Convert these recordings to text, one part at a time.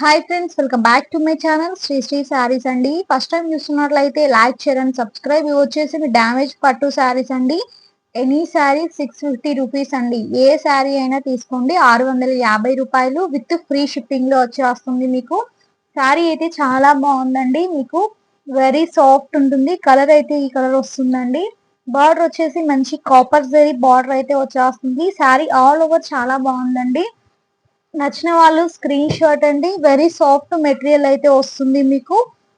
Hi friends, welcome back to my channel Sri sarees అండి. First time చూస్తున్నట్లయితే like, share and subscribe. ఇవి వచ్చేసి మీ damage పట్టు శారీస్ అండి. ఎనీ శారీ 650 రూపీస్ అండి. ఏ శారీ అయినా తీసుకోండి. 650 రూపాయలు విత్ ఫ్రీ షిప్పింగ్ లో వచ్చేస్తుంది మీకు. శారీ అయితే చాలా బాగుందండి. మీకు వెరీ సాఫ్ట్ ఉంటుంది. కలర్ అయితే ఈ కలర్ వస్తుందండి. బార్డర్ వచ్చేసి మంచి కాపర్ జరీ బార్డర్ అయితే వచ్చేస్తుంది. శారీ ఆల్ ఓవర్ చాలా బాగుందండి. నచ్చిన వాళ్ళు స్క్రీన్ షాట్ అండి. వెరీ సాఫ్ట్ మెటీరియల్ అయితే వస్తుంది మీకు.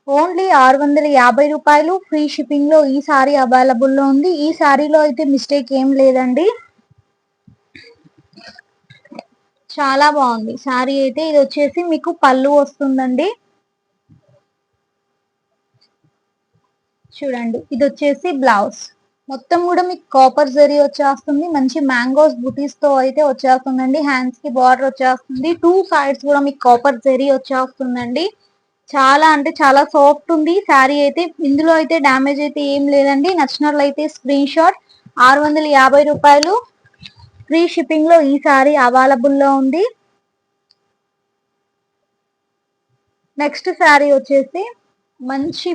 ఓన్లీ 650 రూపాయలు ఫ్రీ షిప్పింగ్ లో ఈ సారీ అవైలబుల్ లో ఉంది. ఈ సారీలో అయితే మిస్టేక్ ఏం లేదండి. చాలా బాగుంది సారీ అయితే. ఇది వచ్చేసి మీకు పళ్ళు వస్తుందండి. చూడండి, ఇది వచ్చేసి బ్లౌజ్. మొత్తం కూడా మీకు కాపర్ జరీ వచ్చేస్తుంది. మంచి మ్యాంగోస్ బుటీస్ తో అయితే వచ్చేస్తుందండి. హ్యాండ్స్ కి బార్డర్ వచ్చేస్తుంది. టూ సైడ్స్ కూడా మీకు కాపర్ జరీ వచ్చేస్తుందండి. చాలా అంటే చాలా సాఫ్ట్ ఉంది శారీ అయితే. ఇందులో అయితే డ్యామేజ్ అయితే ఏం లేదండి. నచ్చినట్లయితే స్క్రీన్ షాట్. 650 రూపాయలు ఫ్రీ షిప్పింగ్ లో ఈ శారీ అవైలబుల్ లో ఉంది. నెక్స్ట్ శారీ వచ్చేసి మంచి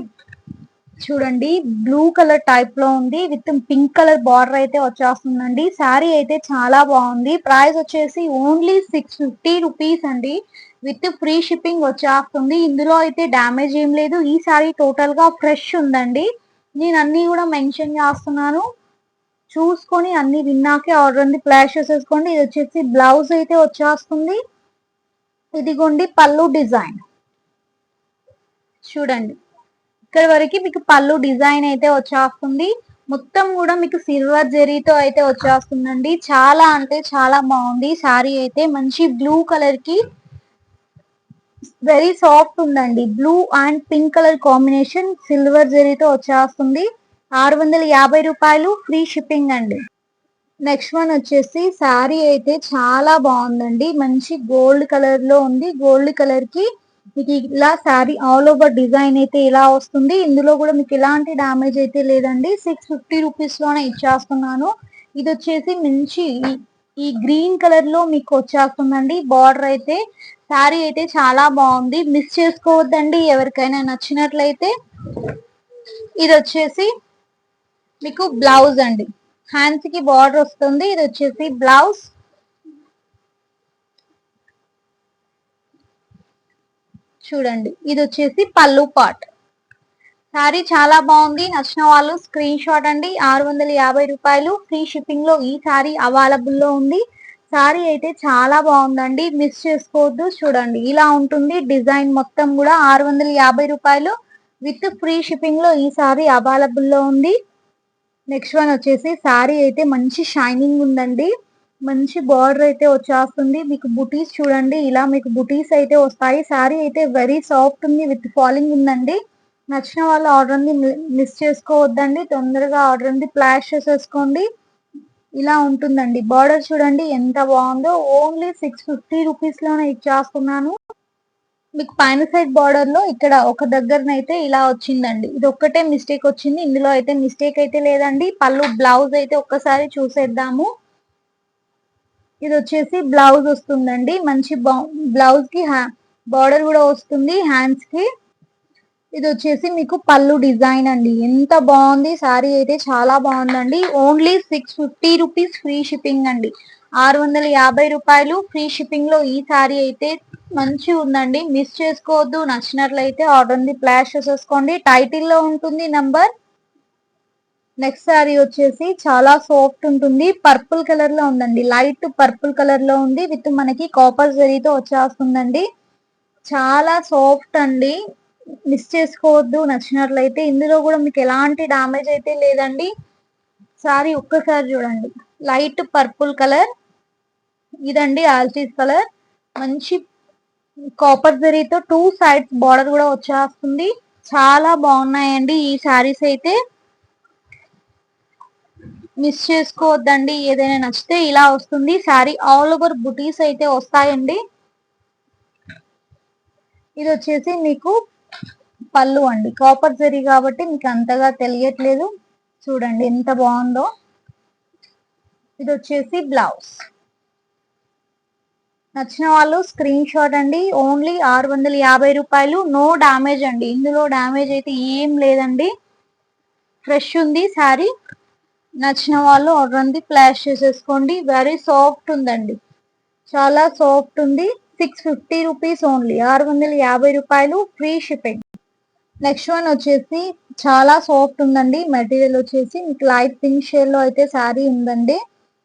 చూడండి, బ్లూ కలర్ టైప్ లో ఉంది. విత్ పింక్ కలర్ బార్డర్ అయితే వచ్చేస్తుందండి. శారీ అయితే చాలా బాగుంది. ప్రైస్ వచ్చేసి ఓన్లీ 650 రూపీస్ అండి. విత్ ఫ్రీ షిప్పింగ్ వచ్చేస్తుంది. ఇందులో అయితే డ్యామేజ్ ఏం లేదు. ఈ శారీ టోటల్ గా ఫ్రెష్ ఉందండి. నేను అన్ని కూడా మెన్షన్ చేస్తున్నాను. చూసుకొని అన్ని విన్నాకే ఆర్డర్ ఉంది ప్లేస్ చేసేసుకోండి. ఇది వచ్చేసి బ్లౌజ్ అయితే వచ్చేస్తుంది. ఇదిగోండి పళ్ళు డిజైన్. చూడండి, ఇక్కడ వరకు మీకు పళ్ళు డిజైన్ అయితే వచ్చేస్తుంది. మొత్తం కూడా మీకు సిల్వర్ జెరీతో అయితే వచ్చేస్తుందండి. చాలా అంటే చాలా బాగుంది శారీ అయితే. మంచి బ్లూ కలర్ కి వెరీ సాఫ్ట్ ఉందండి. Blue and pink colour combination silver జెరీతో వచ్చేస్తుంది. 650 రూపాయలు ఫ్రీ షిప్పింగ్ అండి. నెక్స్ట్ వన్ వచ్చేసి శారీ అయితే చాలా బాగుందండి. మంచి గోల్డ్ కలర్ లో ఉంది. గోల్డ్ కలర్ కి మీకు ఇలా శారీ ఆల్ ఓవర్ డిజైన్ అయితే ఇలా వస్తుంది. ఇందులో కూడా మీకు ఎలాంటి డామేజ్ అయితే లేదండి. 650 రూపీస్ లోనే ఇచ్చేస్తున్నాను. ఇది వచ్చేసి మంచి ఈ గ్రీన్ కలర్ లో మీకు వచ్చేస్తుందండి. బార్డర్ అయితే శారీ అయితే చాలా బాగుంది. మిస్ చేసుకోవద్దండి ఎవరికైనా నచ్చినట్లయితే. ఇది వచ్చేసి మీకు బ్లౌజ్ అండి. హ్యాండ్స్ కి బార్డర్ వస్తుంది. ఇది వచ్చేసి బ్లౌజ్. చూడండి, ఇది వచ్చేసి పళ్ళు పార్ట్. శారీ చాలా బాగుంది. నచ్చిన వాళ్ళు స్క్రీన్ షాట్ అండి. 650 రూపాయలు ఫ్రీ షిప్పింగ్ లో ఈ శారీ అవైలబుల్ లో ఉంది. శారీ అయితే చాలా బాగుందండి. మిస్ చేసుకోవద్దు. చూడండి, ఇలా ఉంటుంది డిజైన్ మొత్తం కూడా. 650 రూపాయలు విత్ ఫ్రీ షిప్పింగ్ లో ఈ శారీ అవైలబుల్ లో ఉంది. నెక్స్ట్ వన్ వచ్చేసి శారీ అయితే మంచి షైనింగ్ ఉందండి. మంచి బార్డర్ అయితే వచ్చేస్తుంది. మీకు బుటీస్ చూడండి, ఇలా మీకు బుటీస్ అయితే వస్తాయి. శారీ అయితే వెరీ సాఫ్ట్ ఉంది. విత్ ఫాలింగ్ ఉందండి. నచ్చిన వాళ్ళు ఆర్డర్ ని మిస్ చేసుకోవద్దండి. తొందరగా ఆర్డర్ ఉంది ప్లాష్ చేసేసుకోండి. ఇలా ఉంటుందండి. బార్డర్ చూడండి ఎంత బాగుందో. ఓన్లీ 650 రూపీస్ లోనే ఇచ్చేస్తున్నాను. మీకు పైన సైడ్ బార్డర్ లో ఇక్కడ ఒక దగ్గరనైతే ఇలా వచ్చిందండి. ఇది ఒక్కటే మిస్టేక్ వచ్చింది. ఇందులో అయితే మిస్టేక్ అయితే లేదండి. పళ్ళు బ్లౌజ్ అయితే ఒక్కసారి చూసేద్దాము. ఇది వచ్చేసి బ్లౌజ్ వస్తుందండి. మంచి బ్లౌజ్ కి బార్డర్ కూడా వస్తుంది హ్యాండ్స్ కి. ఇది వచ్చేసి మీకు పళ్ళు డిజైన్ అండి. ఎంత బాగుంది శారీ అయితే. చాలా బాగుందండి. ఓన్లీ 650 రూపీస్ ఫ్రీ షిప్పింగ్ అండి. 650 రూపాయలు ఫ్రీ షిప్పింగ్ లో ఈ శారీ అయితే మంచి ఉందండి. మిస్ చేసుకోవద్దు. నచ్చినట్లయితే ఆర్డర్ ని ప్లేస్ చేసేసుకోండి. టైటిల్ లో ఉంటుంది నంబర్. నెక్స్ట్ శారీ వచ్చేసి చాలా సాఫ్ట్ ఉంటుంది. పర్పుల్ కలర్ లో ఉందండి. లైట్ పర్పుల్ కలర్ లో ఉంది. విత్ మనకి కాపర్ జరీతో వచ్చేస్తుందండి. చాలా సాఫ్ట్ అండి. మిస్ చేసుకోవద్దు. నచ్చినట్లయితే ఇందులో కూడా మీకు ఎలాంటి డామేజ్ అయితే లేదండి. సారీ ఒక్కసారి చూడండి. Light purple colour. ఇదండి ఆల్చీస్ కలర్. మంచి కాపర్ జరీతో టూ సైడ్స్ బార్డర్ కూడా వచ్చేస్తుంది. చాలా బాగున్నాయండి ఈ శారీస్ అయితే. మిస్ చేసుకోవద్దండి. ఏదైనా నచ్చితే ఇలా వస్తుంది శారీ. ఆల్ ఓవర్ బుటీస్ అయితే వస్తాయండి. ఇది వచ్చేసి మీకు పళ్ళు అండి. కాపర్ జరీ కాబట్టి మీకు అంతగా తెలియట్లేదు. చూడండి ఎంత బాగుందో. ఇది వచ్చేసి బ్లౌజ్. నచ్చిన వాళ్ళు స్క్రీన్ షాట్ అండి. ఓన్లీ 650 రూపాయలు. నో డామేజ్ అండి, ఇందులో డామేజ్ అయితే ఏం లేదండి, ఫ్రెష్ ఉంది శారీ. నచ్చిన వాళ్ళు ఆర్డర్ అంది ప్లేస్ చేసేసుకోండి. వెరీ సాఫ్ట్ ఉందండి, చాలా సాఫ్ట్ ఉంది. 650 రూపీస్ ఓన్లీ, 650 రూపాయలు, ఫ్రీ షిప్పింగ్. నెక్స్ట్ వన్ వచ్చేసి చాలా సాఫ్ట్ ఉందండి. మెటీరియల్ వచ్చేసి మీకు లైట్ పింక్ షేడ్ లో అయితే శారీ ఉందండి.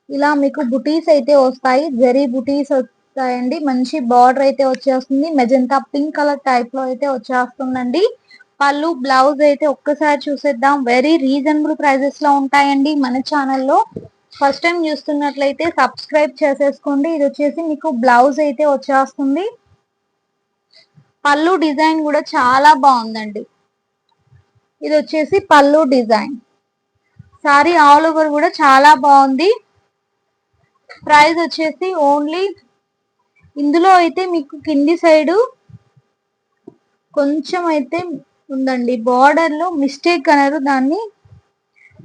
ఇలా మీకు బుటీస్ అయితే వస్తాయి, జరీ బుటీస్ వస్తాయండి. మంచి బార్డర్ అయితే వచ్చేస్తుంది, మెజంతా పింక్ కలర్ టైప్ లో అయితే వచ్చేస్తుందండి. పళ్ళు బ్లౌజ్ అయితే ఒక్కసారి చూసేద్దాం. వెరీ రీజనబుల్ ప్రైజెస్ లో ఉంటాయండి మన ఛానల్లో. ఫస్ట్ టైం చూస్తున్నట్లయితే సబ్స్క్రైబ్ చేసేసుకోండి. ఇది వచ్చేసి మీకు బ్లౌజ్ అయితే వచ్చేస్తుంది. పళ్ళు డిజైన్ కూడా చాలా బాగుందండి. ఇది వచ్చేసి పళ్ళు డిజైన్. సారీ ఆల్ ఓవర్ కూడా చాలా బాగుంది. ప్రైస్ వచ్చేసి ఓన్లీ, ఇందులో అయితే మీకు కింది సైడు కొంచెం అయితే ఉందండి, బార్డర్ లో మిస్టేక్ అన్నారు, దాన్ని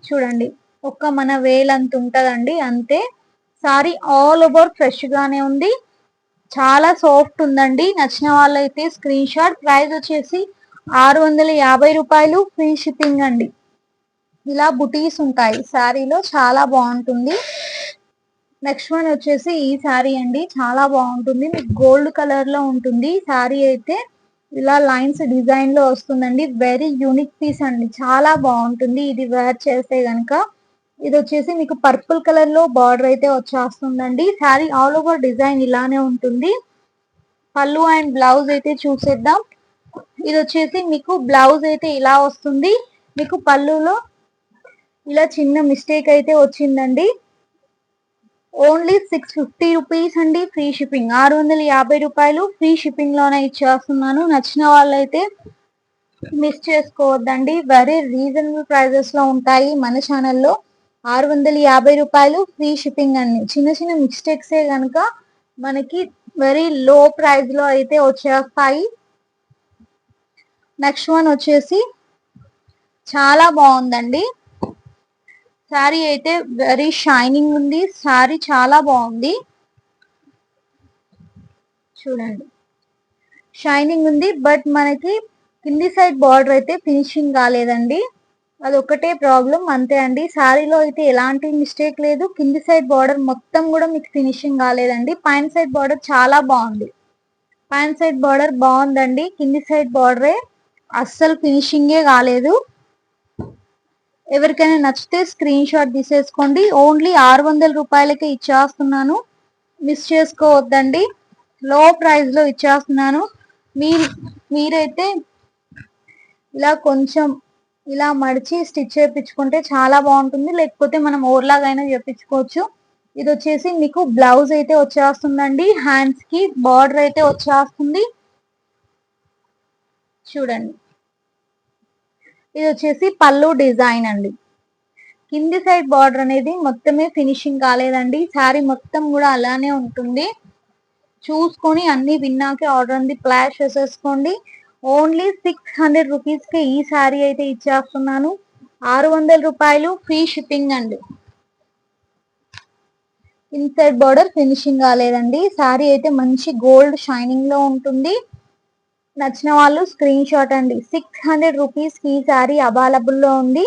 చూడండి, ఒక్క మన వేలంత ఉంటదండి అంతే. సారీ ఆల్ ఓవర్ ఫ్రెష్ గానే ఉంది, చాలా సాఫ్ట్ ఉందండి. నచ్చిన వాళ్ళైతే స్క్రీన్ షాట్. ప్రైస్ వచ్చేసి 650 రూపాయలు, ఫ్రీ షిప్పింగ్ అండి. ఇలా బుటీస్ ఉంటాయి శారీలో, చాలా బాగుంటుంది. నెక్స్ట్ వన్ వచ్చేసి ఈ శారీ అండి, చాలా బాగుంటుంది. మీకు గోల్డ్ కలర్ లో ఉంటుంది శారీ అయితే. ఇలా లైన్స్ డిజైన్ లో వస్తుందండి. వెరీ యూనిక్ పీస్ అండి, చాలా బాగుంటుంది ఇది వేర్ చేస్తే గనక. ఇది వచ్చేసి మీకు పర్పుల్ కలర్ లో బార్డర్ అయితే వచ్చేస్తుందండి. శారీ ఆల్ ఓవర్ డిజైన్ ఇలానే ఉంటుంది. పళ్ళు అండ్ బ్లౌజ్ అయితే చూసేద్దాం. ఇది వచ్చేసి మీకు బ్లౌజ్ అయితే ఇలా వస్తుంది. మీకు పళ్ళులో ఇలా చిన్న మిస్టేక్ అయితే వచ్చిందండి. ఓన్లీ 650 రూపీస్ అండి, ఫ్రీ షిప్పింగ్. 650 రూపాయలు, ఫ్రీ షిప్పింగ్ లోనే ఇచ్చేస్తున్నాను. నచ్చిన వాళ్ళైతే మిస్ చేసుకోవద్దండి. వెరీ రీజనబుల్ ప్రైజెస్ లో ఉంటాయి మన ఛానల్లో. 650 రూపాయలు, ఫ్రీ షిప్పింగ్ అండి. చిన్న చిన్న మిస్టేక్సే కనుక మనకి వెరీ లో ప్రైస్ లో అయితే వచ్చేస్తాయి. నెక్స్ట్ వన్ వచ్చేసి చాలా బాగుందండి. శారీ అయితే వెరీ షైనింగ్ ఉంది, శారీ చాలా బాగుంది. చూడండి, షైనింగ్ ఉంది, బట్ మనకి కింది సైడ్ బార్డర్ అయితే ఫినిషింగ్ కాలేదండి, అదొక్కటే ప్రాబ్లం అంతే అండి. శారీలో అయితే ఎలాంటి మిస్టేక్ లేదు. కింది సైడ్ బార్డర్ మొత్తం కూడా మీకు ఫినిషింగ్ కాలేదండి. పైన సైడ్ బార్డర్ చాలా బాగుంది, పైన సైడ్ బార్డర్ బాగుందండి. కింది సైడ్ బార్డరే అస్సలు ఫినిషింగే కాలేదు. ఎవరికైనా నచ్చితే స్క్రీన్ షాట్ తీసేసుకోండి. ఓన్లీ 600 రూపాయలకే ఇచ్చేస్తున్నాను, మిస్ చేసుకోవద్దండి. లో ప్రైస్ లో ఇచ్చేస్తున్నాను. మీరైతే ఇలా కొంచెం ఇలా మడిచి స్టిచ్ చేయించుకుంటే చాలా బాగుంటుంది, లేకపోతే మనం ఓర్లాగైనా చేయించుకోవచ్చు. ఇది వచ్చేసి మీకు బ్లౌజ్ అయితే వచ్చేస్తుందండి. హ్యాండ్స్ కి బార్డర్ అయితే వచ్చేస్తుంది. చూడండి, ఇది వచ్చేసి పళ్ళు డిజైన్ అండి. కింది సైడ్ బార్డర్ అనేది మొత్తమే ఫినిషింగ్ కాలేదండి. శారీ మొత్తం కూడా అలానే ఉంటుంది. చూసుకొని అన్ని విన్నాకే ఆర్డర్ అంది ప్లాష్ చేసేసుకోండి. ఓన్లీ 600 రూపీస్ కి ఈ శారీ అయితే ఇచ్చేస్తున్నాను. 600 రూపాయలు, ఫ్రీ షిప్పింగ్ అండి. ఇన్సైడ్ బార్డర్ ఫినిషింగ్ కాలేదండి. శారీ అయితే మంచి గోల్డ్ షైనింగ్ లో ఉంటుంది. నచ్చిన వాళ్ళు స్క్రీన్ షాట్ అండి. 600 రూపీస్ కి ఈ శారీ అవైలబుల్ లో ఉంది.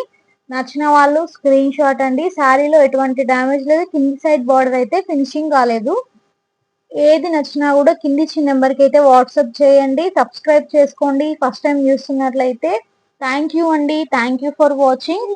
నచ్చిన వాళ్ళు స్క్రీన్ షాట్ అండి. శారీలో ఎటువంటి డ్యామేజ్ లేదు, కింది సైడ్ బార్డర్ అయితే ఫినిషింగ్ కాలేదు. ఏది నచ్చినా కూడా కింది నెంబర్కి అయితే వాట్సాప్ చేయండి. సబ్స్క్రైబ్ చేసుకోండి ఫస్ట్ టైం చూస్తున్నట్లయితే. థ్యాంక్ యూ అండి, థ్యాంక్ యూ ఫర్ వాచింగ్.